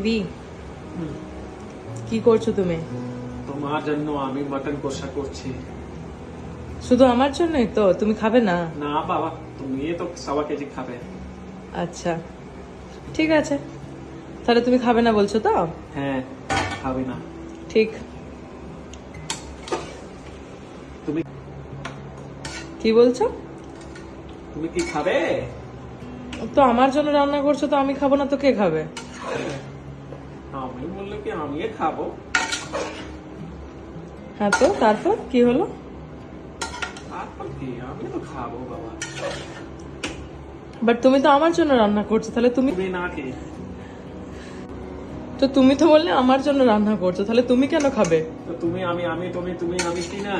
V, কি করছো তুমি? তোমার জন্য আমি মটন কষা করছি। শুধু আমার জন্যই তো? তুমি খাবে না? না বাবা, তুমি তো 1.25 কেজি খাবে। আচ্ছা ঠিক আছে, তাহলে তুমি খাবে না বলছো তো? হ্যাঁ, খাবে না ঠিক। তুমি? কি বলছো? তুমি কি খাবে? তো আমার জন্য রান্না করছো, তো আমি খাবো না তো কে খাবে? আমি বললে কি আমি খাবো? হ্যাঁ, তো তারপর কি হলো? তারপর কি, আমি তো খাবো বাবা। বাট তুমি তো আমার জন্য রান্না করছো, তাহলে তুমি তুমি না কি? তো তুমি তো বললে আমার জন্য রান্না করছো, তাহলে তুমি কেন খাবে? তো তুমি আমি আমি তুমি তুমি আমি কি না?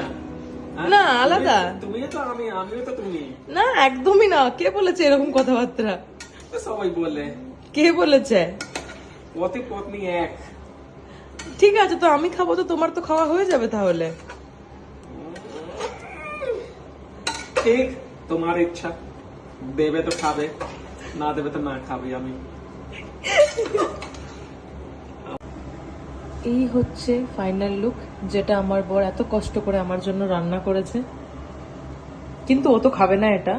হ্যাঁ? না, আলাদা। তুমিও তো আমি, আমিও তো তুমি। না, একদমই না। কে বলেছে এরকম কথাবার্তা? তো সবাই বলে কে বলেছে? পতি পত্নী এক। ঠিক আছে, তো আমি খাবো, তো তোমার তো খাওয়া হয়ে যাবে তাহলে। ঠিক, তোমার ইচ্ছা, দেবে তো খাবে, না দেবে তো না খাবে। আমি এই হচ্ছে ফাইনাল লুক, যেটা আমার বর এত কষ্ট করে আমার জন্য রান্না করেছে। কিন্তু ও তো খাবে না এটা।